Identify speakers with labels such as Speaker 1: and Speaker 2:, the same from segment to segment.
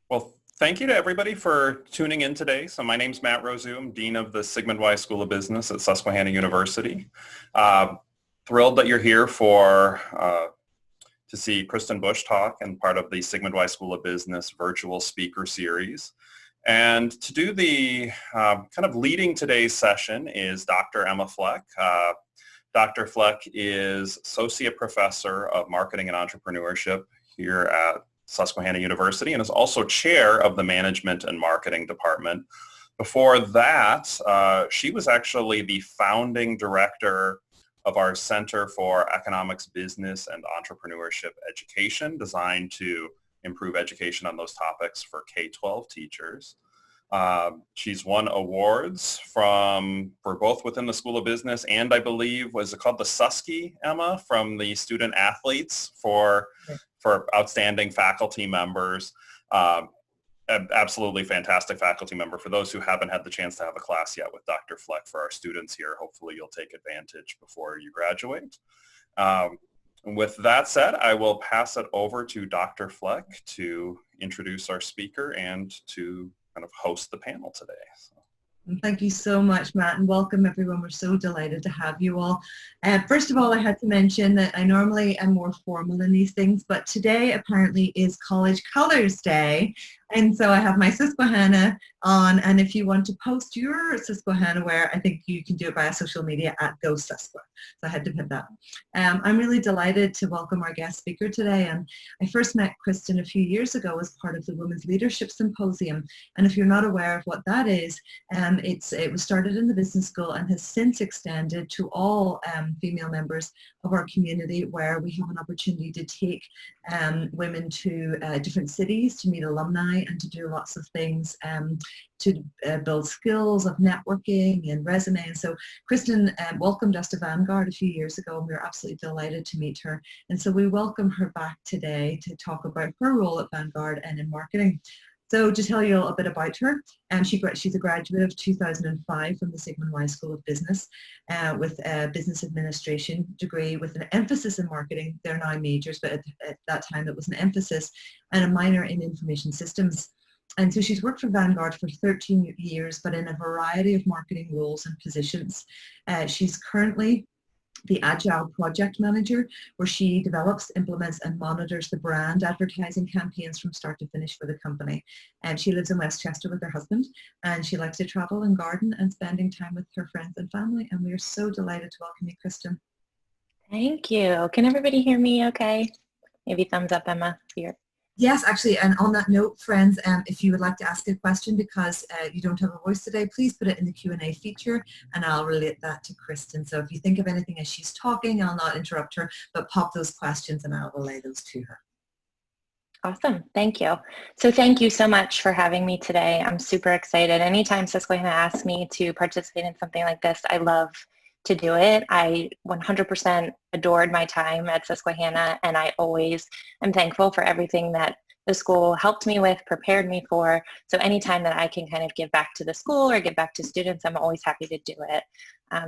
Speaker 1: Well, thank you to everybody for tuning in today. So my name's Matt Rosu. I'm Dean of the Sigmund Weis School of Business at Susquehanna University. Thrilled that you're here to see Kristin Bush talk and part of the Sigmund Weis School of Business virtual speaker series. And to do the kind of leading today's session is Dr. Emma Fleck. Dr. Fleck is Associate Professor of Marketing and Entrepreneurship here at Susquehanna University and is also chair of the Management and Marketing Department. Before that, she was actually the founding director of our Center for Economics, Business, and Entrepreneurship Education, designed to improve education on those topics for K-12 teachers. She's won awards for both within the School of Business and, I believe, was it called the Susky, Emma, from the student athletes for outstanding faculty members. Absolutely fantastic faculty member. For those who haven't had the chance to have a class yet with Dr. Fleck for our students here, hopefully you'll take advantage before you graduate. With that said, I will pass it over to Dr. Fleck to introduce our speaker and to kind of host the panel today.
Speaker 2: Thank you so much, Matt, and welcome everyone. We're so delighted to have you all. First of all, I had to mention that I normally am more formal in these things, but today apparently is College Colors Day. And so I have my Susquehanna on, and if you want to post your Susquehanna wear, I think you can do it via social media at GoSusqua. So I had to put that. I'm really delighted to welcome our guest speaker today. And I first met Kristin a few years ago as part of the Women's Leadership Symposium. And if you're not aware of what that is, it was started in the business school and has since extended to all female members of our community, where we have an opportunity to take women to different cities to meet alumni and to do lots of things to build skills of networking and resume. And so Kristin welcomed us to Vanguard a few years ago, and we were absolutely delighted to meet her. And so we welcome her back today to talk about her role at Vanguard and in marketing. So to tell you a bit about her, she's a graduate of 2005 from the Sigmund Weis School of Business with a business administration degree with an emphasis in marketing. They're now majors, but at that time it was an emphasis, and a minor in information systems. And so she's worked for Vanguard for 13 years, but in a variety of marketing roles and positions. She's currently the Agile Project Manager, where she develops, implements, and monitors the brand advertising campaigns from start to finish for the company. And she lives in Westchester with her husband, and she likes to travel and garden and spending time with her friends and family. And we are so delighted to welcome you, Kristin.
Speaker 3: Thank you. Can everybody hear me okay? Maybe thumbs up, Emma, here.
Speaker 2: Yes, actually, and on that note, friends, if you would like to ask a question because you don't have a voice today, please put it in the Q&A feature, and I'll relate that to Kristin. So if you think of anything as she's talking, I'll not interrupt her, but pop those questions and I'll relay those to her.
Speaker 3: Awesome. Thank you. So thank you so much for having me today. I'm super excited. Anytime Susquehanna asks me to participate in something like this, I love to do it. I 100% adored my time at Susquehanna, and I always am thankful for everything that the school helped me with, prepared me for. So anytime that I can kind of give back to the school or give back to students, I'm always happy to do it.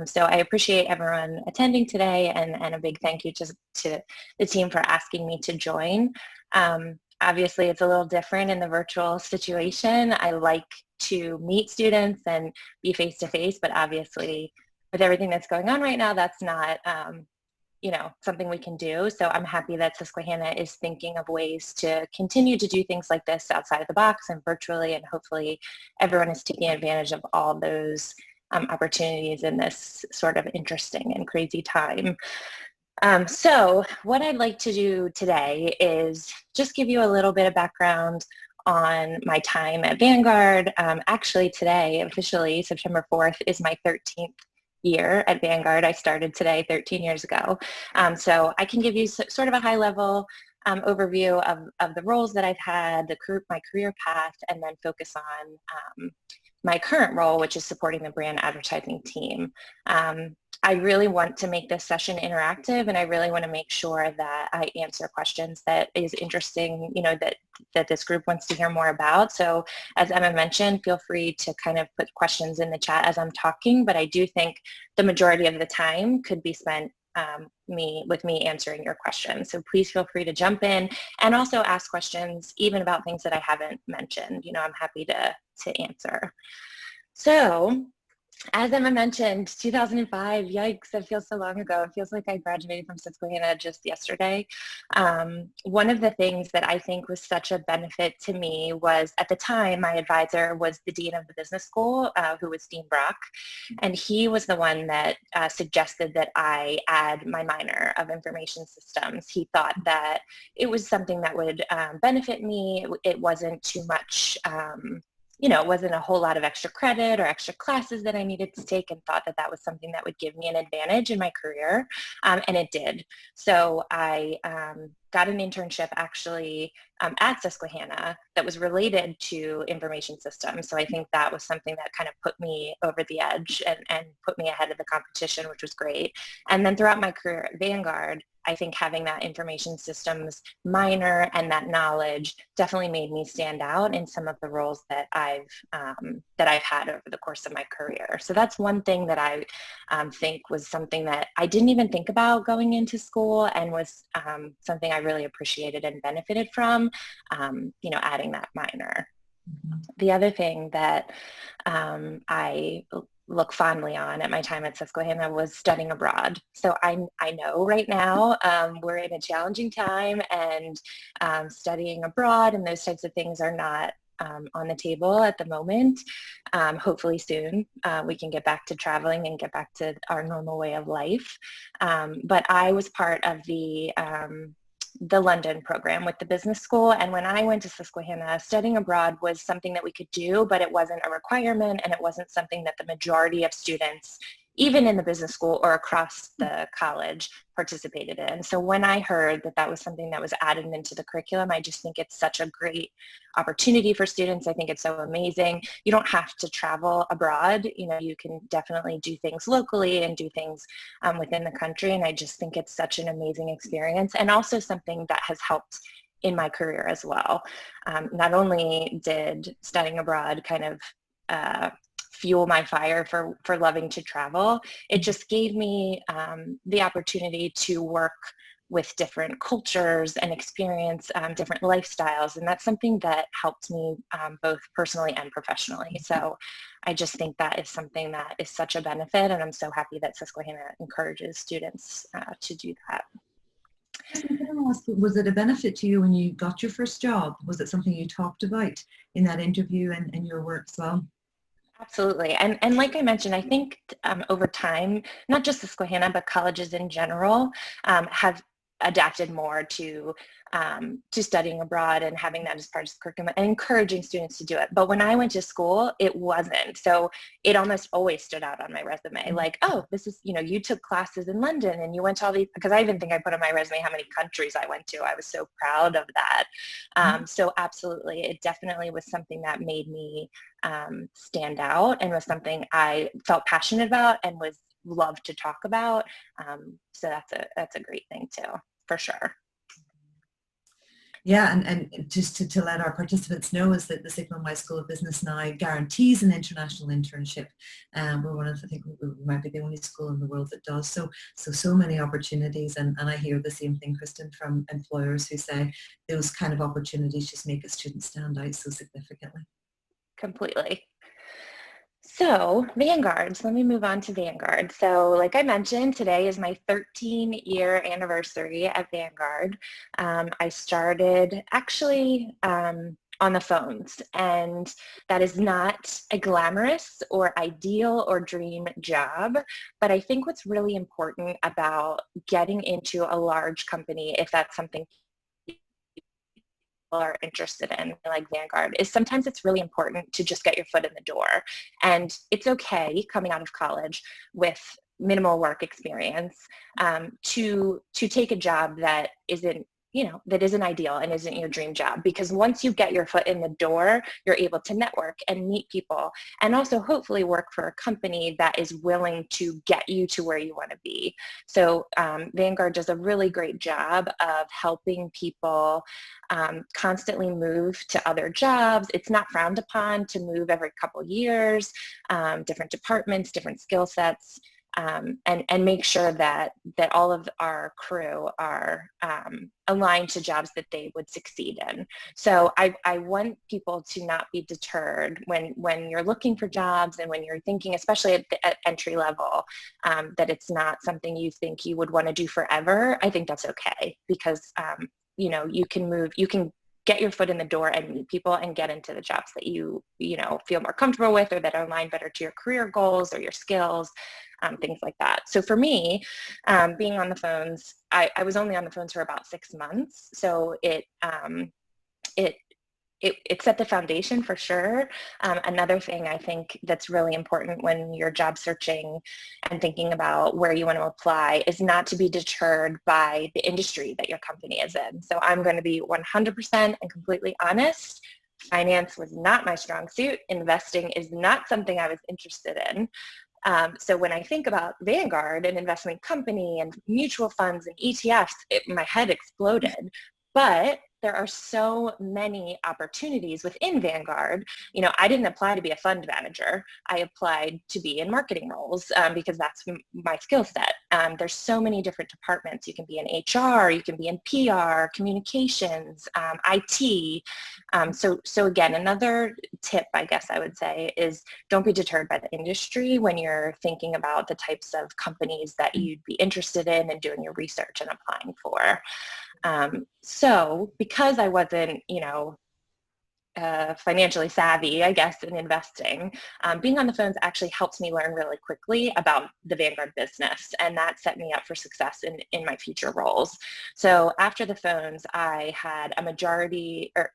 Speaker 3: So I appreciate everyone attending today, and a big thank you to the team for asking me to join. Obviously, it's a little different in the virtual situation. I like to meet students and be face-to-face, but obviously with everything that's going on right now, that's not something we can do. So I'm happy that Susquehanna is thinking of ways to continue to do things like this outside of the box and virtually, and hopefully everyone is taking advantage of all those opportunities in this sort of interesting and crazy time. So what I'd like to do today is just give you a little bit of background on my time at Vanguard. Actually today, officially September 4th, is my 13th year at Vanguard. I started today 13 years ago. So I can give you sort of a high level overview of the roles that I've had, my career path, and then focus on my current role, which is supporting the brand advertising team. I really want to make this session interactive, and I really want to make sure that I answer questions that is interesting, that this group wants to hear more about. So as Emma mentioned, feel free to kind of put questions in the chat as I'm talking, but I do think the majority of the time could be spent me answering your questions. So please feel free to jump in and also ask questions even about things that I haven't mentioned. I'm happy to answer. So, as Emma mentioned, 2005, yikes, that feels so long ago. It feels like I graduated from Susquehanna just yesterday. One of the things that I think was such a benefit to me was, at the time, my advisor was the dean of the business school, who was Dean Brock, and he was the one that suggested that I add my minor of information systems. He thought that it was something that would benefit me. It wasn't too much it wasn't a whole lot of extra credit or extra classes that I needed to take, and thought that that was something that would give me an advantage in my career, and it did. So I got an internship actually at Susquehanna that was related to information systems. So I think that was something that kind of put me over the edge and put me ahead of the competition, which was great. And then throughout my career at Vanguard, I think having that information systems minor and that knowledge definitely made me stand out in some of the roles that I've had over the course of my career. So that's one thing that I think was something that I didn't even think about going into school, and was something I really appreciated and benefited from, adding that minor. The other thing that I look fondly on at my time at Susquehanna was studying abroad. So I know right now we're in a challenging time, and studying abroad and those types of things are not on the table at the moment. Hopefully soon we can get back to traveling and get back to our normal way of life. But I was part of the London program with the business school. And when I went to Susquehanna, studying abroad was something that we could do, but it wasn't a requirement, and it wasn't something that the majority of students, even in the business school or across the college, participated in. So when I heard that that was something that was added into the curriculum, I just think it's such a great opportunity for students. I think it's so amazing. You don't have to travel abroad. You can definitely do things locally and do things within the country. And I just think it's such an amazing experience, and also something that has helped in my career as well. Not only did studying abroad kind of fuel my fire for loving to travel, it just gave me the opportunity to work with different cultures and experience different lifestyles. And that's something that helped me both personally and professionally. So I just think that is something that is such a benefit, and I'm so happy that Susquehanna encourages students to do that.
Speaker 2: Was it a benefit to you when you got your first job? Was it something you talked about in that interview and your work as well?
Speaker 3: Absolutely. And like I mentioned, I think over time, not just Susquehanna, but colleges in general have adapted more to studying abroad and having that as part of the curriculum and encouraging students to do it. But when I went to school, it wasn't. So it almost always stood out on my resume. Like, oh, this is, you took classes in London and you went to all these, because I even think I put on my resume how many countries I went to. I was so proud of that. So absolutely, it definitely was something that made me stand out, and was something I felt passionate about and was loved to talk about. So that's a great thing too, for sure.
Speaker 2: Yeah, and just to let our participants know is that the Sigmund Weis School of Business now guarantees an international internship. We're one of, I think we might be the only school in the world that does. So many opportunities, and I hear the same thing, Kristin, from employers who say those kind of opportunities just make a student stand out so significantly.
Speaker 3: Completely. So Vanguard, so let me move on to Vanguard. So like I mentioned, today is my 13-year anniversary at Vanguard. I started actually on the phones, and that is not a glamorous or ideal or dream job, but I think what's really important about getting into a large company, if that's something are interested in, like Vanguard, is sometimes it's really important to just get your foot in the door. And it's okay coming out of college with minimal work experience to take a job that isn't ideal and isn't your dream job, because once you get your foot in the door, you're able to network and meet people, and also hopefully work for a company that is willing to get you to where you want to be. So Vanguard does a really great job of helping people constantly move to other jobs. It's not frowned upon to move every couple years, different departments, different skill sets. and make sure that all of our crew are aligned to jobs that they would succeed in. So I want people to not be deterred when you're looking for jobs and when you're thinking, especially at entry level, that it's not something you think you would want to do forever. I think that's okay, because you know, you can get your foot in the door and meet people and get into the jobs that you feel more comfortable with, or that are aligned better to your career goals or your skills, things like that. So for me, being on the phones, I was only on the phones for about 6 months. So it set the foundation for sure. Another thing I think that's really important when you're job searching and thinking about where you want to apply is not to be deterred by the industry that your company is in. So I'm going to be 100% and completely honest. Finance was not my strong suit. Investing is not something I was interested in. So when I think about Vanguard, an investment company, and mutual funds and ETFs, my head exploded. But there are so many opportunities within Vanguard. You know, I didn't apply to be a fund manager. I applied to be in marketing roles because that's my skill set. There's so many different departments. You can be in HR, you can be in PR, communications, IT. So again, another tip, I guess I would say, is don't be deterred by the industry when you're thinking about the types of companies that you'd be interested in and doing your research and applying for. So because I wasn't, financially savvy, I guess, in investing, being on the phones actually helped me learn really quickly about the Vanguard business, and that set me up for success in my future roles. So after the phones, I had a majority, or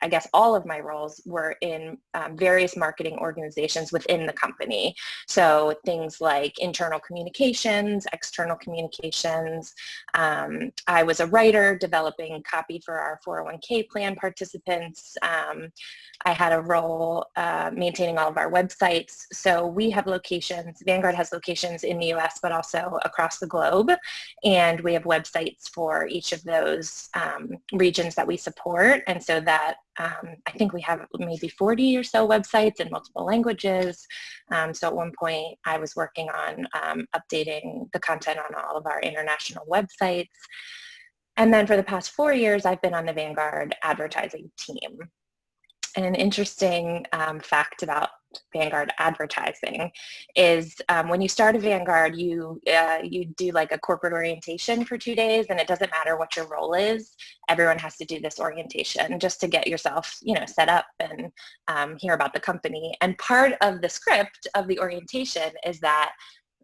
Speaker 3: I guess all of my roles were in various marketing organizations within the company. So things like internal communications, external communications. I was a writer developing copy for our 401k plan participants. I had a role maintaining all of our websites. So we have locations, Vanguard has locations in the US, but also across the globe. And we have websites for each of those regions that we support. And so that I think we have maybe 40 or so websites in multiple languages. So at one point I was working on updating the content on all of our international websites. And then for the past 4 years, I've been on the Vanguard advertising team. And an interesting fact about Vanguard advertising is when you start a Vanguard, you do like a corporate orientation for 2 days, and it doesn't matter what your role is. Everyone has to do this orientation just to get yourself, set up and hear about the company. And part of the script of the orientation is that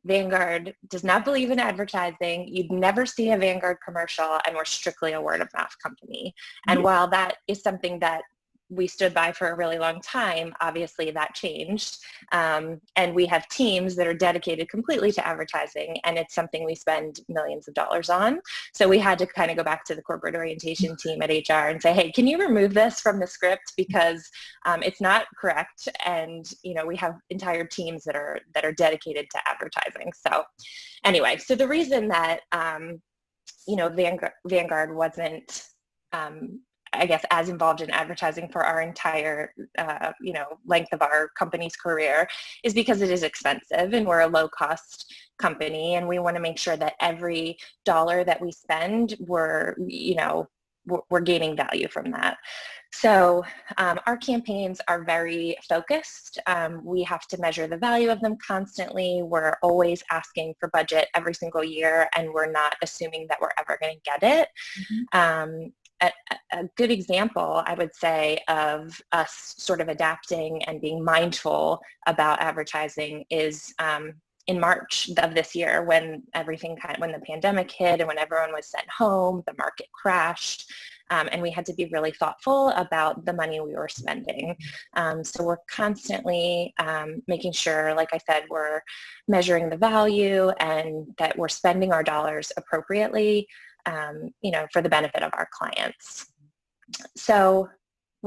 Speaker 3: Vanguard does not believe in advertising. You'd never see a Vanguard commercial, and we're strictly a word of mouth company. And while that is something that we stood by for a really long time, obviously that changed. And we have teams that are dedicated completely to advertising, and it's something we spend millions of dollars on. So we had to kind of go back to the corporate orientation team at HR and say, hey, can you remove this from the script, because it's not correct. And we have entire teams that are dedicated to advertising. So anyway, so the reason that Vanguard wasn't I guess as involved in advertising for our entire, length of our company's career is because it is expensive, and we're a low-cost company, and we want to make sure that every dollar that we spend, we're gaining value from that. So our campaigns are very focused. We have to measure the value of them constantly. We're always asking for budget every single year, and we're not assuming that we're ever going to get it. A good example, I would say, of us sort of adapting and being mindful about advertising is in March of this year, when when the pandemic hit and when everyone was sent home, the market crashed, and we had to be really thoughtful about the money we were spending. So we're constantly making sure, like I said, we're measuring the value and that we're spending our dollars appropriately, for the benefit of our clients. So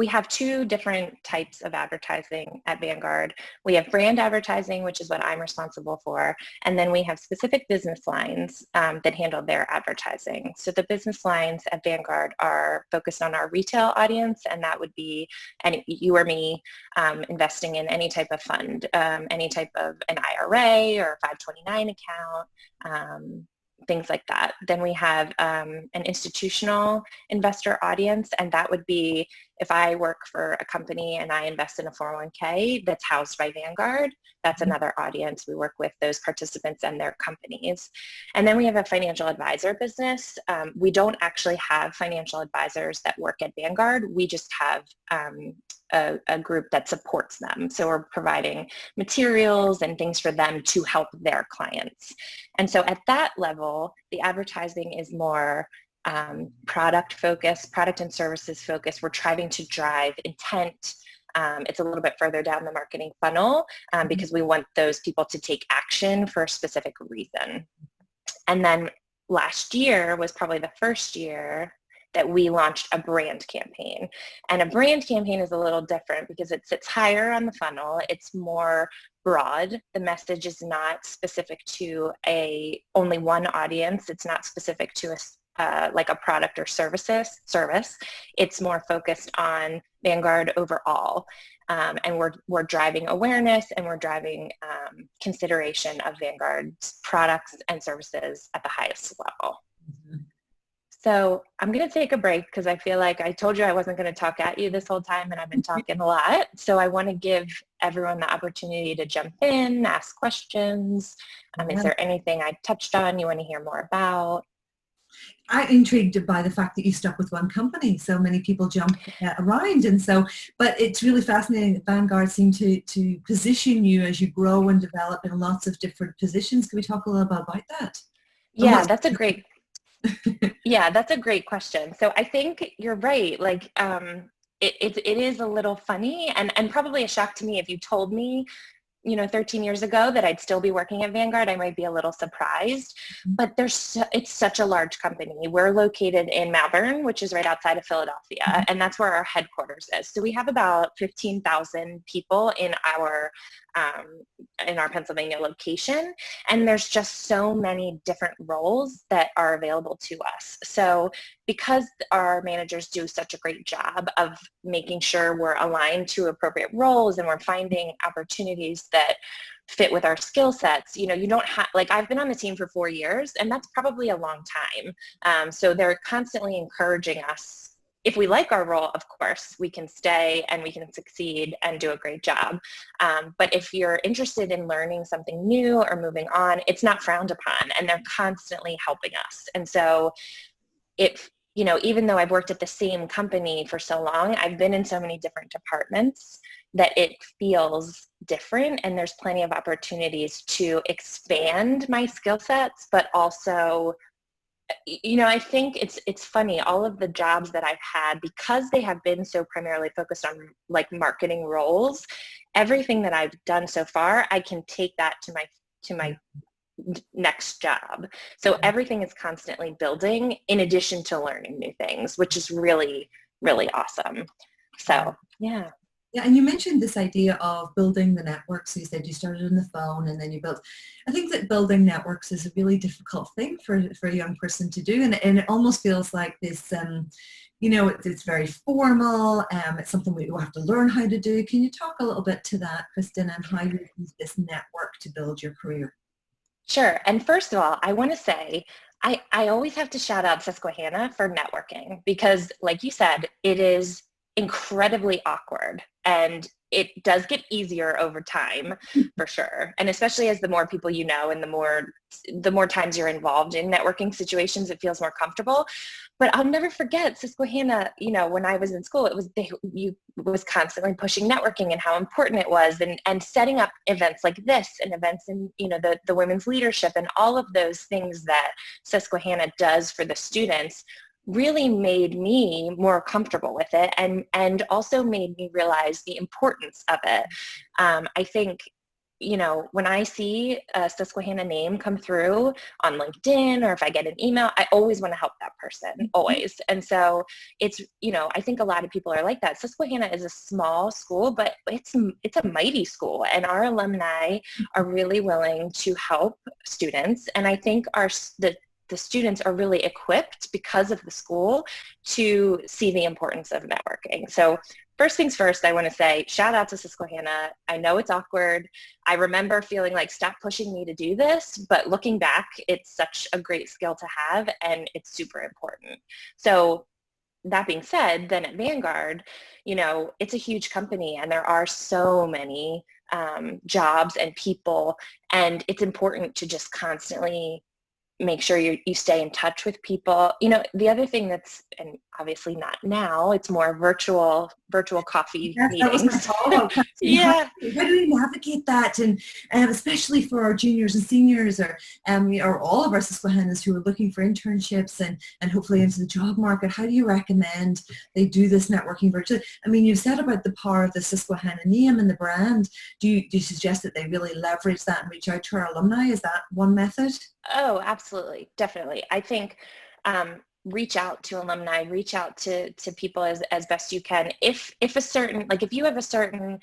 Speaker 3: we have two different types of advertising at Vanguard. We have brand advertising, which is what I'm responsible for, and then we have specific business lines that handle their advertising. So the business lines at Vanguard are focused on our retail audience, and that would be you or me investing in any type of fund, any type of an IRA or 529 account, things like that. Then we have an institutional investor audience, and that would be if I work for a company and I invest in a 401k that's housed by Vanguard, that's another audience. We work with those participants and their companies. And then we have a financial advisor business. We don't actually have financial advisors that work at Vanguard. We just have a group that supports them. So we're providing materials and things for them to help their clients. And so at that level, the advertising is more product focused, product and services focused. We're trying to drive intent. It's a little bit further down the marketing funnel because we want those people to take action for a specific reason. And then last year was probably the first year that we launched a brand campaign. And a brand campaign is a little different because it sits higher on the funnel. It's more broad. The message is not specific to only one audience. It's not specific to like a product or service. It's more focused on Vanguard overall. And we're driving awareness, and we're driving consideration of Vanguard's products and services at the highest level. Mm-hmm. So I'm going to take a break because I feel like I told you I wasn't going to talk at you this whole time, and I've been talking a lot. So I want to give everyone the opportunity to jump in, ask questions. Is there anything I touched on you want to hear more about?
Speaker 2: I'm intrigued by the fact that you stuck with one company. So many people jump around, and so, but it's really fascinating that Vanguard seemed to position you as you grow and develop in lots of different positions. Can we talk a little bit about that?
Speaker 3: Yeah, that's a great question. So I think you're right. Like, it is a little funny and probably a shock to me. If you told me, 13 years ago that I'd still be working at Vanguard, I might be a little surprised, but it's such a large company. We're located in Malvern, which is right outside of Philadelphia, and that's where our headquarters is. So we have about 15,000 people in our Pennsylvania location, and there's just so many different roles that are available to us. So because our managers do such a great job of making sure we're aligned to appropriate roles and we're finding opportunities that fit with our skill sets, you don't have, like, I've been on the team for 4 years, and that's probably a long time. So they're constantly encouraging us. If we like our role, of course, we can stay and we can succeed and do a great job. But if you're interested in learning something new or moving on, it's not frowned upon, and they're constantly helping us. And so even though I've worked at the same company for so long, I've been in so many different departments that it feels different, and there's plenty of opportunities to expand my skill sets, but also I think it's funny, all of the jobs that I've had, because they have been so primarily focused on like marketing roles, everything that I've done so far, I can take that to my next job. So everything is constantly building in addition to learning new things, which is really, really awesome. So, yeah.
Speaker 2: Yeah, and you mentioned this idea of building the network. So you said you started on the phone and then you built. I think that building networks is a really difficult thing for a young person to do. And it almost feels like this, it's very formal. It's something we have to learn how to do. Can you talk a little bit to that, Kristin, and how you use this network to build your career?
Speaker 3: Sure. And first of all, I want to say, I always have to shout out Susquehanna for networking because, like you said, it is incredibly awkward, and it does get easier over time for sure. And especially as the more people you know and the more times you're involved in networking situations, it feels more comfortable. But I'll never forget Susquehanna, when I was in school, you was constantly pushing networking and how important it was, and setting up events like this and events in, the women's leadership and all of those things that Susquehanna does for the students really made me more comfortable with it, and also made me realize the importance of it. I think when I see a Susquehanna name come through on LinkedIn, or if I get an email, I always want to help that person, always. And so it's, I think a lot of people are like that. Susquehanna is a small school, but it's a mighty school, and our alumni are really willing to help students. And I think the students are really equipped because of the school to see the importance of networking. So first things first, I want to say shout out to Susquehanna. I know it's awkward. I remember feeling like, stop pushing me to do this, but looking back, it's such a great skill to have, and it's super important. So that being said, then at Vanguard, it's a huge company, and there are so many jobs and people, and it's important to just constantly make sure you stay in touch with people. The other thing that's, and obviously not now, it's more virtual coffee meetings.
Speaker 2: That was my follow-up.
Speaker 3: Yeah.
Speaker 2: How do we navigate that? And especially for our juniors and seniors, or all of our Susquehannans who are looking for internships and hopefully into the job market, how do you recommend they do this networking virtually? I mean, you said about the power of the Susquehanna name and the brand. Do you suggest that they really leverage that and reach out to our alumni? Is that one method?
Speaker 3: Oh, absolutely. Definitely. I think reach out to alumni, reach out to people as best you can. If a certain, if you have a certain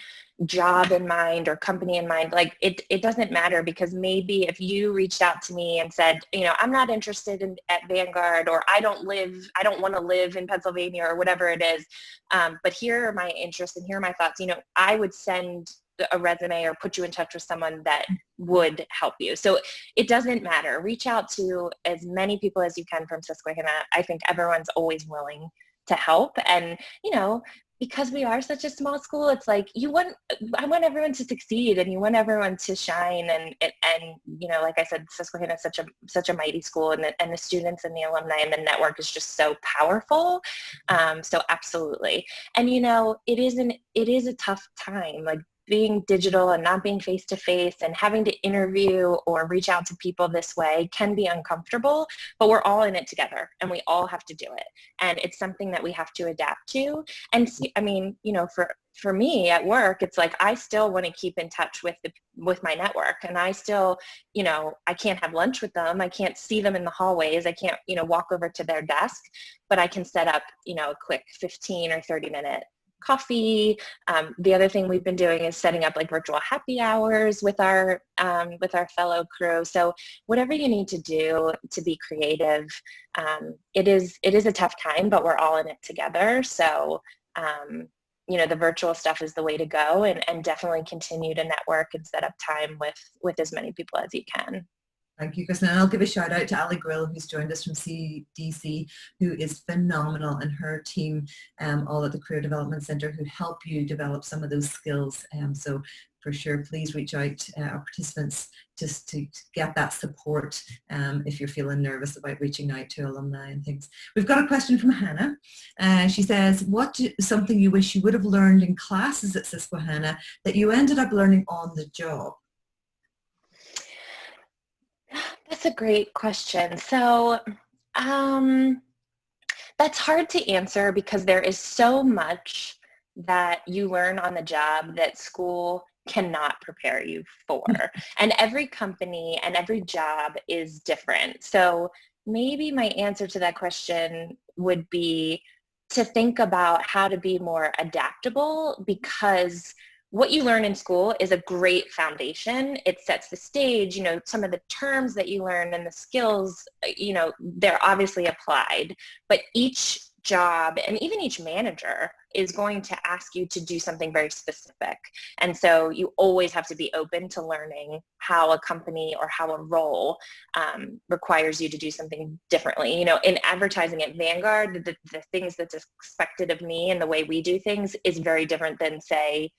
Speaker 3: job in mind or company in mind, it doesn't matter, because maybe if you reached out to me and said, I'm not interested at Vanguard, or I don't want to live in Pennsylvania, or whatever it is, but here are my interests and here are my thoughts, I would send a resume or put you in touch with someone that would help you. So it doesn't matter. Reach out to as many people as you can from Susquehanna. I think everyone's always willing to help. And, because we are such a small school, it's like I want everyone to succeed, and you want everyone to shine. And like I said, Susquehanna is such a mighty school, and the students and the alumni and the network is just so powerful. So absolutely. And, it is a tough time, being digital and not being face-to-face and having to interview or reach out to people this way can be uncomfortable, but we're all in it together, and we all have to do it. And it's something that we have to adapt to. And I mean, for me at work, it's like, I still want to keep in touch with my network, and I still, I can't have lunch with them. I can't see them in the hallways. I can't, walk over to their desk, but I can set up, a quick 15 or 30-minute coffee. The other thing we've been doing is setting up virtual happy hours with our fellow crew. So whatever you need to do to be creative, it is a tough time, but we're all in it together. So the virtual stuff is the way to go, and definitely continue to network and set up time with as many people as you can.
Speaker 2: Thank you, Kristin. And I'll give a shout out to Ali Grill, who's joined us from CDC, who is phenomenal, and her team, all at the Career Development Centre, who help you develop some of those skills. So for sure, please reach out, our participants, just to get that support if you're feeling nervous about reaching out to alumni and things. We've got a question from Hannah. She says, something you wish you would have learned in classes at Susquehanna that you ended up learning on the job?
Speaker 3: That's a great question. So that's hard to answer, because there is so much that you learn on the job that school cannot prepare you for. And every company and every job is different. So maybe my answer to that question would be to think about how to be more adaptable, because what you learn in school is a great foundation. It sets the stage, some of the terms that you learn and the skills, they're obviously applied, but each job and even each manager is going to ask you to do something very specific. And so you always have to be open to learning how a company or how a role requires you to do something differently. In advertising at Vanguard, the things that's expected of me and the way we do things is very different than, say,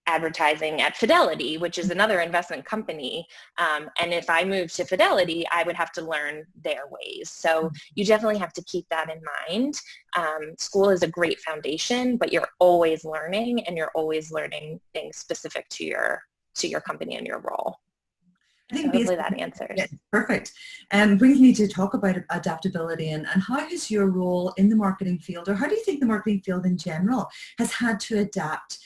Speaker 3: advertising at Fidelity, which is another investment company. And if I moved to Fidelity, I would have to learn their ways. So you definitely have to keep that in mind. School is a great foundation, but you're always learning, and you're always learning things specific to your company and your role.
Speaker 2: I think
Speaker 3: So hopefully that answers.
Speaker 2: Yeah, perfect. Brings me to talk about adaptability and how has your role in the marketing field, or how do you think the marketing field in general has had to adapt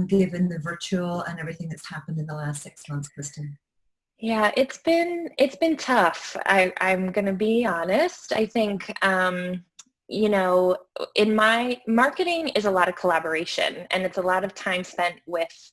Speaker 2: given the virtual and everything that's happened in the last 6 months, Kristin?
Speaker 3: Yeah, it's been tough. I'm gonna be honest. I think in my marketing is a lot of collaboration, and it's a lot of time spent with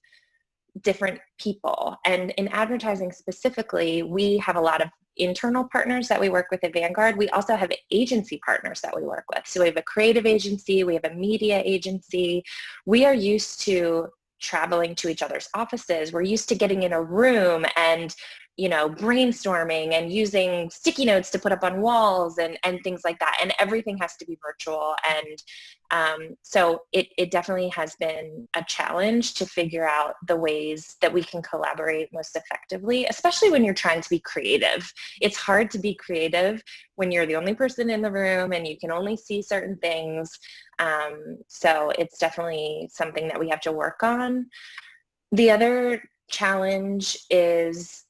Speaker 3: different people. And in advertising specifically, we have a lot of internal partners that we work with at Vanguard. We also have agency partners that we work with. So we have a creative agency, we have a media agency. We are used to traveling to each other's offices. We're used to getting in a room and brainstorming and using sticky notes to put up on walls and things like that. And everything has to be virtual. And so it definitely has been a challenge to figure out the ways that we can collaborate most effectively, especially when you're trying to be creative. It's hard to be creative when you're the only person in the room and you can only see certain things. So it's definitely something that we have to work on. The other challenge is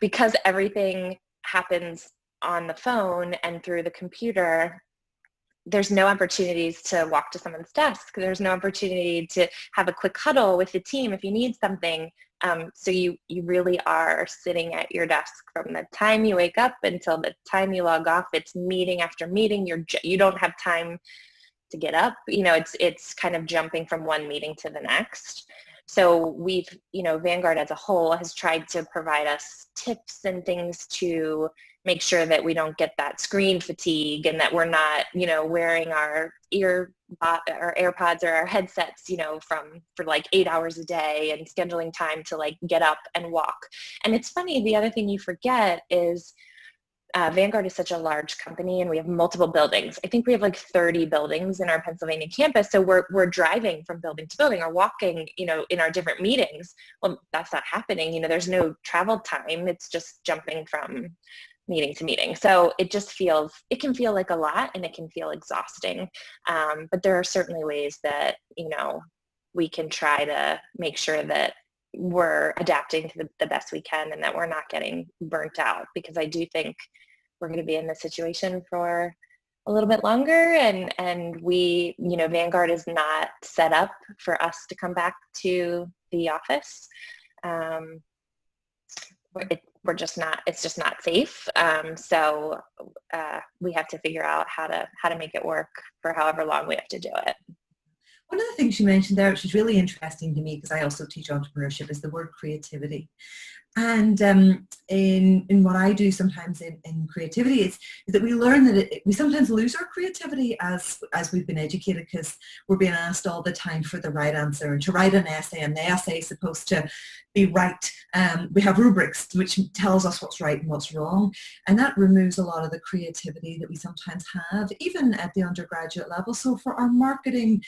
Speaker 3: because everything happens on the phone and through the computer, there's no opportunities to walk to someone's desk. There's no opportunity to have a quick huddle with the team if you need something. So you really are sitting at your desk from the time you wake up until the time you log off. It's meeting after meeting. You don't have time to get up. It's kind of jumping from one meeting to the next. So we've, Vanguard as a whole has tried to provide us tips and things to make sure that we don't get that screen fatigue and that we're not, wearing our AirPods or our headsets, for like 8 hours a day and scheduling time to like get up and walk. And it's funny, the other thing you forget is Vanguard is such a large company and we have multiple buildings. I think we have like 30 buildings in our Pennsylvania campus. So we're driving from building to building or walking, in our different meetings. Well, that's not happening. There's no travel time. It's just jumping from meeting to meeting. So it can feel like a lot and it can feel exhausting. But there are certainly ways that, we can try to make sure that we're adapting to the best we can and that we're not getting burnt out, because I do think we're going to be in this situation for a little bit longer, and we, Vanguard is not set up for us to come back to the office. We're just not, it's just not safe. So we have to figure out how to make it work for however long we have to do it.
Speaker 2: One of the things you mentioned there, which is really interesting to me, because I also teach entrepreneurship, is the word creativity. And in what I do sometimes in creativity is that we learn that we sometimes lose our creativity as we've been educated, because we're being asked all the time for the right answer and to write an essay, and the essay is supposed to be right. We have rubrics which tells us what's right and what's wrong, and that removes a lot of the creativity that we sometimes have, even at the undergraduate level. So for our marketing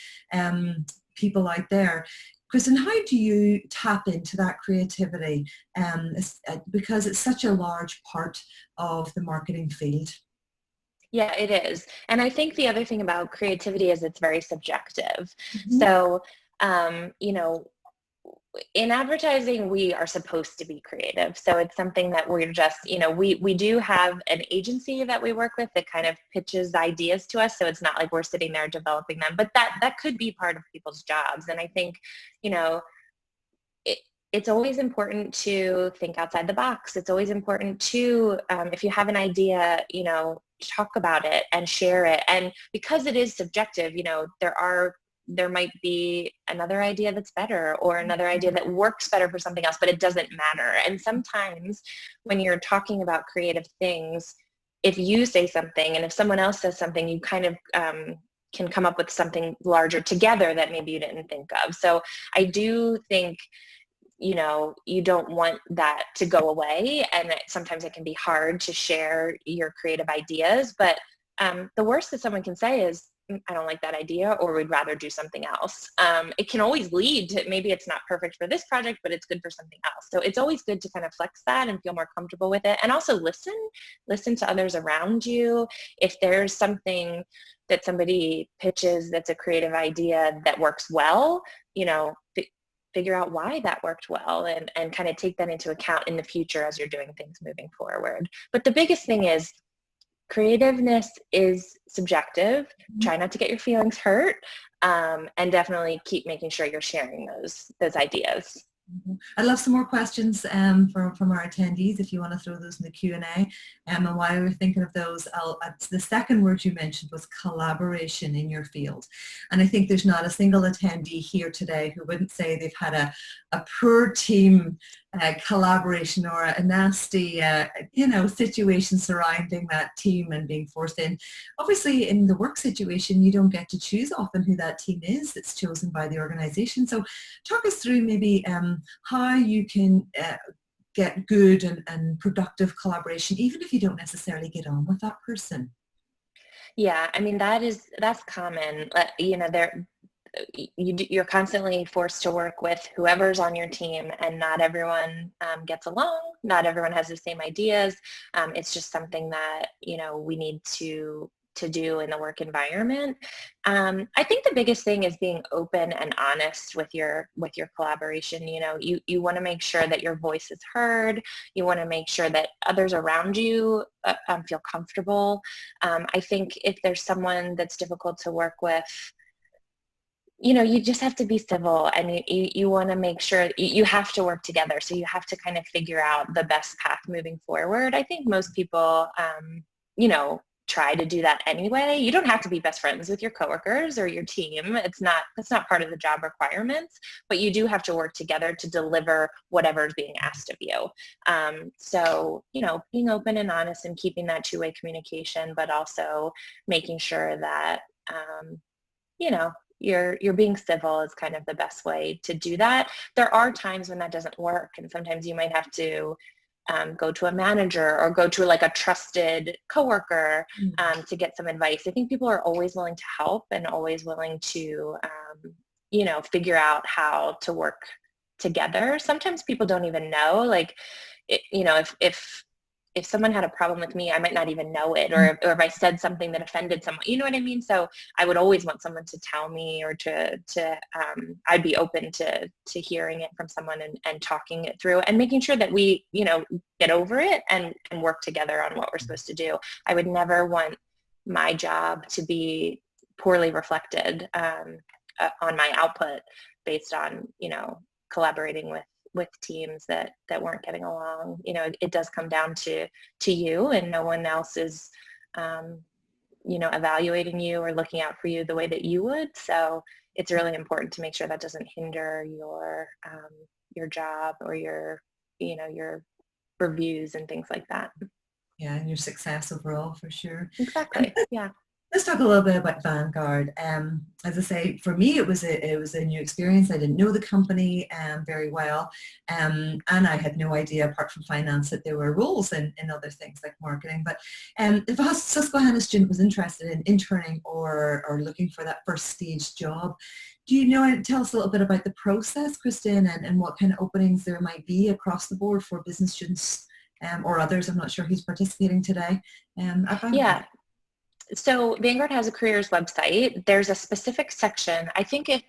Speaker 2: people out there, Kristin, how do you tap into that creativity? Because it's such a large part of the marketing field.
Speaker 3: Yeah, it is. And I think the other thing about creativity is it's very subjective. Mm-hmm. So, in advertising, we are supposed to be creative. So it's something that we're just, we do have an agency that we work with that kind of pitches ideas to us. So it's not like we're sitting there developing them, but that could be part of people's jobs. And I think, it's always important to think outside the box. It's always important to, if you have an idea, talk about it and share it. And because it is subjective, there might be another idea that's better, or another idea that works better for something else, but it doesn't matter. And sometimes when you're talking about creative things, if you say something and if someone else says something, you kind of can come up with something larger together that maybe you didn't think of. So I do think, you don't want that to go away, and sometimes it can be hard to share your creative ideas, but the worst that someone can say is, I don't like that idea, or we'd rather do something else. It can always lead to, maybe it's not perfect for this project, but it's good for something else. So it's always good to kind of flex that and feel more comfortable with it. And also listen to others around you. If there's something that somebody pitches that's a creative idea that works well, figure out why that worked well and kind of take that into account in the future as you're doing things moving forward. But the biggest thing is creativeness is subjective. Try not to get your feelings hurt, and definitely keep making sure you're sharing those ideas.
Speaker 2: I'd love some more questions from our attendees if you want to throw those in the Q&A. And while we're thinking of those, the second word you mentioned was collaboration in your field. And I think there's not a single attendee here today who wouldn't say they've had a poor team collaboration or a nasty situation surrounding that team and being forced in. Obviously in the work situation you don't get to choose often who that team is. It's chosen by the organization. So talk us through maybe how you can get good and productive collaboration even if you don't necessarily get on with that person.
Speaker 3: Yeah, I mean that's common. You're constantly forced to work with whoever's on your team, and not everyone gets along. Not everyone has the same ideas. It's just something that we need to do in the work environment. I think the biggest thing is being open and honest with your collaboration. You want to make sure that your voice is heard. You want to make sure that others around you feel comfortable. I think if there's someone that's difficult to work with, you just have to be civil, and you want to make sure you have to work together. So you have to kind of figure out the best path moving forward. I think most people, try to do that anyway. You don't have to be best friends with your coworkers or your team. That's not part of the job requirements, but you do have to work together to deliver whatever is being asked of you. So, being open and honest and keeping that two-way communication, but also making sure that, you're being civil is kind of the best way to do that. There are times when that doesn't work, and sometimes you might have to go to a manager or go to like a trusted coworker to get some advice. I think people are always willing to help and always willing to, figure out how to work together. Sometimes people don't even know, if someone had a problem with me, I might not even know it, or if I said something that offended someone, you know what I mean? So I would always want someone to tell me, or I'd be open to hearing it from someone and talking it through and making sure that we, get over it and work together on what we're supposed to do. I would never want my job to be poorly reflected on my output based on, collaborating with teams that weren't getting along. It does come down to you, and no one else is, evaluating you or looking out for you the way that you would. So it's really important to make sure that doesn't hinder your job or your reviews and things like that.
Speaker 2: Yeah, and your success overall, for sure.
Speaker 3: Exactly. Yeah.
Speaker 2: Let's talk a little bit about Vanguard. As I say, for me, it was a new experience. I didn't know the company very well, and I had no idea, apart from finance, that there were roles in other things like marketing. But if a Susquehanna student was interested in interning or looking for that first stage job, do you know? Tell us a little bit about the process, Kristin, and what kind of openings there might be across the board for business students or others. I'm not sure who's participating today. At Vanguard.
Speaker 3: Yeah. So Vanguard has a careers website. There's a specific section. I think if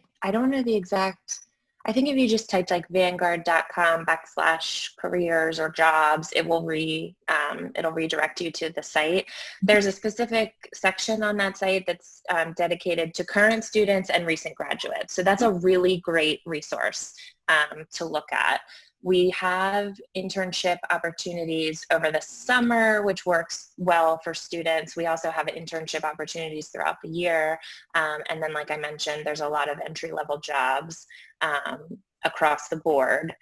Speaker 3: you just typed like vanguard.com/careers or jobs, it'll redirect you to the site. There's a specific section on that site that's dedicated to current students and recent graduates. So that's a really great resource to look at. We have internship opportunities over the summer, which works well for students. We also have internship opportunities throughout the year. And then, like I mentioned, there's a lot of entry-level jobs across the board.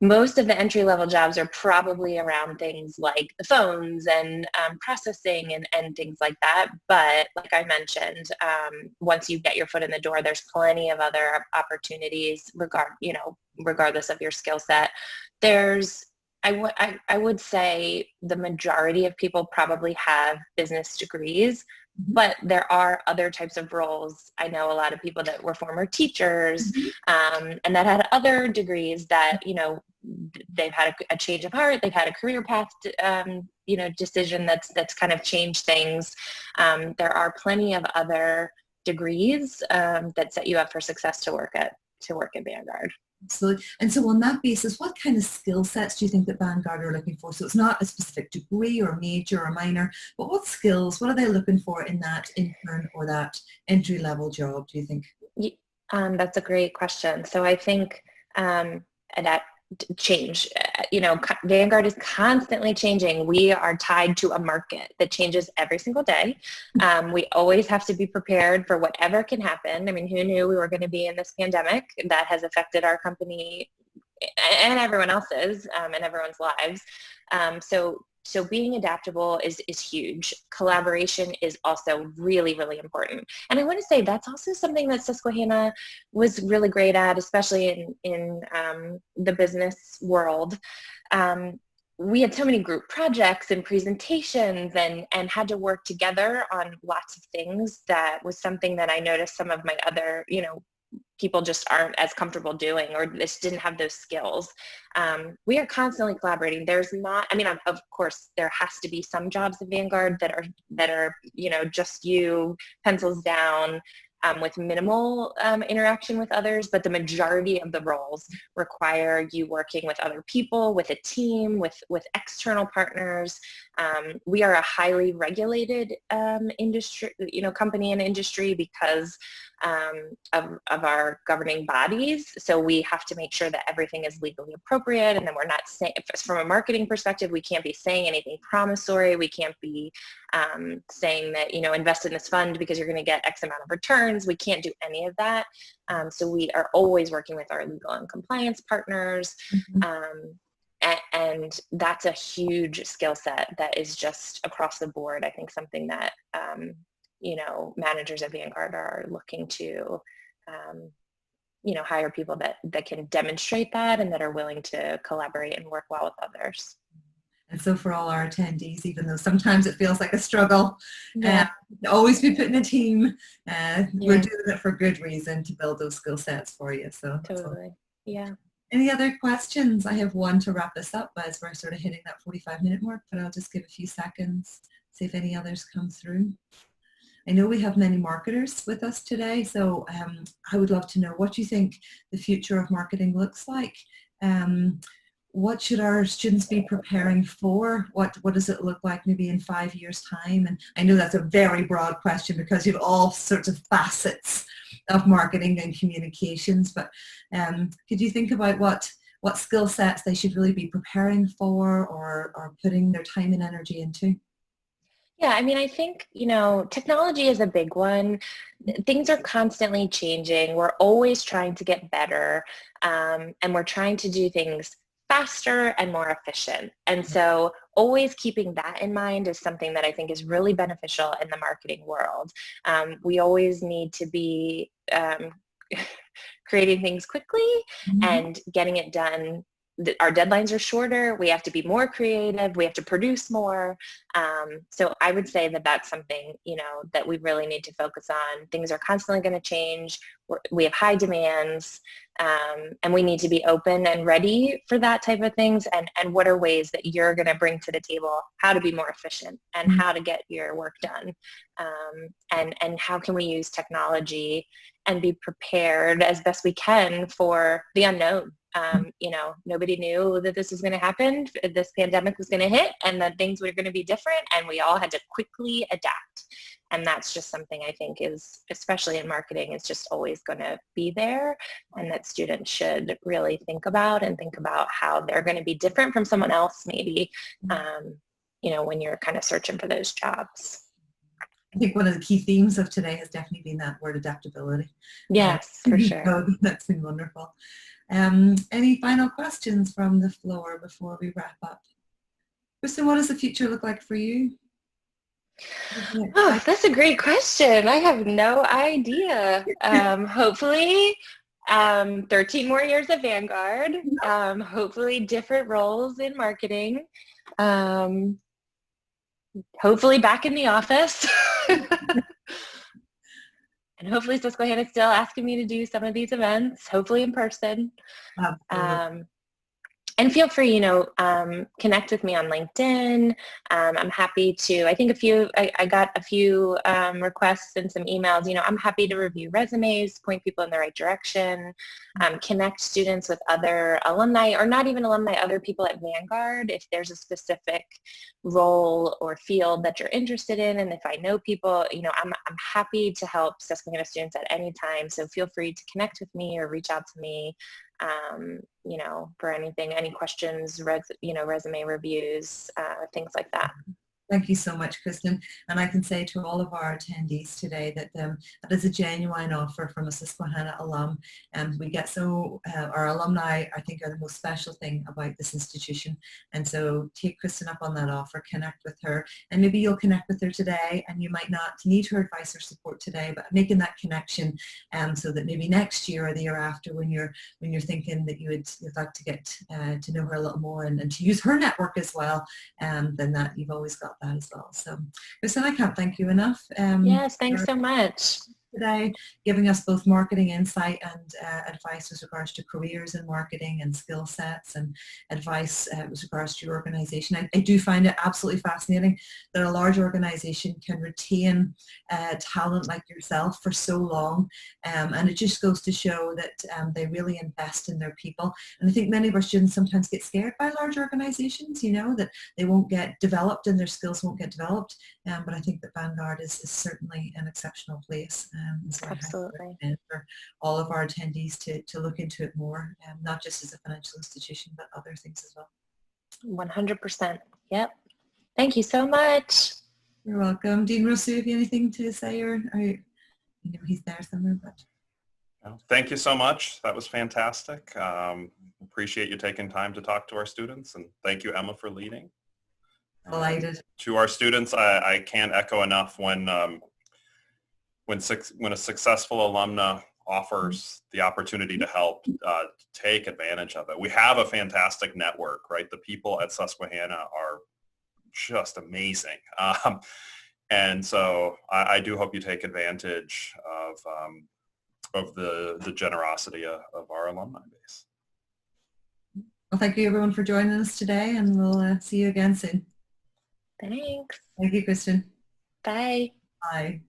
Speaker 3: Most of the entry-level jobs are probably around things like the phones and processing and things like that. But like I mentioned, once you get your foot in the door, there's plenty of other opportunities regardless of your skill set. I would say the majority of people probably have business degrees, but there are other types of roles. I know a lot of people that were former teachers and that had other degrees that, they've had a change of heart, they've had a career path, decision that's kind of changed things. There are plenty of other degrees that set you up for success to work at Vanguard.
Speaker 2: Absolutely. And so on that basis, what kind of skill sets do you think that Vanguard are looking for? So it's not a specific degree or major or minor, but what skills, what are they looking for in that intern or that entry-level job, do you think?
Speaker 3: That's a great question. So I think that change, Vanguard is constantly changing. We are tied to a market that changes every single day. We always have to be prepared for whatever can happen. I mean, who knew we were going to be in this pandemic that has affected our company and everyone else's and everyone's lives. So being adaptable is huge. Collaboration is also really, really important. And I want to say that's also something that Susquehanna was really great at, especially in the business world. We had so many group projects and presentations and had to work together on lots of things. That was something that I noticed some of my other, people just aren't as comfortable doing, or just didn't have those skills. We are constantly collaborating. There's not, of course, there has to be some jobs at Vanguard that are, just you, pencils down, with minimal interaction with others, but the majority of the roles require you working with other people, with a team, with external partners. We are a highly regulated industry, company and industry because of our governing bodies. So we have to make sure that everything is legally appropriate, and then we're not saying, from a marketing perspective, we can't be saying anything promissory. We can't be saying that, invest in this fund because you're going to get X amount of returns. We can't do any of that. So we are always working with our legal and compliance partners. And that's a huge skill set that is just across the board. I think something that, managers at Vanguard are looking to, hire people that can demonstrate that and that are willing to collaborate and work well with others.
Speaker 2: And so for all our attendees, even though sometimes it feels like a struggle,
Speaker 3: yeah.
Speaker 2: Always be put in a team. We're doing it for good reason, to build those skill sets for you. So
Speaker 3: totally. Yeah.
Speaker 2: Any other questions? I have one to wrap this up as we're sort of hitting that 45-minute mark, but I'll just give a few seconds, see if any others come through. I know we have many marketers with us today, so I would love to know, what do you think the future of marketing looks like? What should our students be preparing for? What does it look like maybe in 5 years' time? And I know that's a very broad question because you have all sorts of facets of marketing and communications, but could you think about what skill sets they should really be preparing for or putting their time and energy into?
Speaker 3: Yeah, I think, technology is a big one. Things are constantly changing. We're always trying to get better, and we're trying to do things faster and more efficient. And so always keeping that in mind is something that I think is really beneficial in the marketing world. We always need to be creating things quickly and getting it done. Our deadlines are shorter. We have to be more creative. We have to produce more. So I would say that that's something, that we really need to focus on. Things are constantly going to change. We have high demands, and we need to be open and ready for that type of things. And what are ways that you're going to bring to the table how to be more efficient and how to get your work done, and how can we use technology and be prepared as best we can for the unknown. Nobody knew that this was going to happen, this pandemic was going to hit, and that things were going to be different, and we all had to quickly adapt. And that's just something I think is, especially in marketing, is just always going to be there, and that students should really think about how they're going to be different from someone else maybe, when you're kind of searching for those jobs.
Speaker 2: I think one of the key themes of today has definitely been that word adaptability.
Speaker 3: Yes, for sure.
Speaker 2: That's been wonderful. Any final questions from the floor before we wrap up? Kristin, what does the future look like for you?
Speaker 3: Oh, that's a great question. I have no idea. Hopefully, 13 more years at Vanguard. Hopefully, different roles in marketing. Hopefully, back in the office. And hopefully Susquehanna is still asking me to do some of these events, hopefully in person. And feel free, connect with me on LinkedIn. I'm happy to, I got a few requests and some emails. I'm happy to review resumes, point people in the right direction, connect students with other alumni, or not even alumni, other people at Vanguard if there's a specific role or field that you're interested in. And if I know people, I'm happy to help Susquehanna students at any time. So feel free to connect with me or reach out to me. For anything, any questions, resume reviews, things like that.
Speaker 2: Thank you so much, Kristin. And I can say to all of our attendees today that that is a genuine offer from a Susquehanna alum. And we get our alumni, I think, are the most special thing about this institution. And so take Kristin up on that offer, connect with her, and maybe you'll connect with her today, and you might not need her advice or support today, but making that connection so that maybe next year or the year after, when you're thinking that you'd like to get to know her a little more and to use her network as well, then that you've always got that as well. So Kristin, I can't thank you enough.
Speaker 3: Yes, thanks so much.
Speaker 2: Today, giving us both marketing insight and advice with regards to careers in marketing and skill sets, and advice with regards to your organization. I do find it absolutely fascinating that a large organization can retain talent like yourself for so long, and it just goes to show that they really invest in their people. And I think many of our students sometimes get scared by large organizations, that they won't get developed and their skills won't get developed, but I think that Vanguard is certainly an exceptional place. So
Speaker 3: absolutely.
Speaker 2: I for all of our attendees to look into it more, not just as a financial institution, but other things as well.
Speaker 3: 100%. Yep. Thank you so much.
Speaker 2: You're welcome. Dean Rousseau, have you anything to say, or he's there somewhere, but.
Speaker 1: Thank you so much. That was fantastic. Appreciate you taking time to talk to our students, and thank you, Emma, for leading.
Speaker 2: Delighted.
Speaker 1: To our students, I can't echo enough when a successful alumna offers the opportunity to help, take advantage of it. We have a fantastic network, right? The people at Susquehanna are just amazing. And so I do hope you take advantage of the generosity of our alumni base.
Speaker 2: Well, thank you everyone for joining us today, and we'll see you again soon.
Speaker 3: Thanks.
Speaker 2: Thank you, Kristin.
Speaker 3: Bye.
Speaker 2: Bye.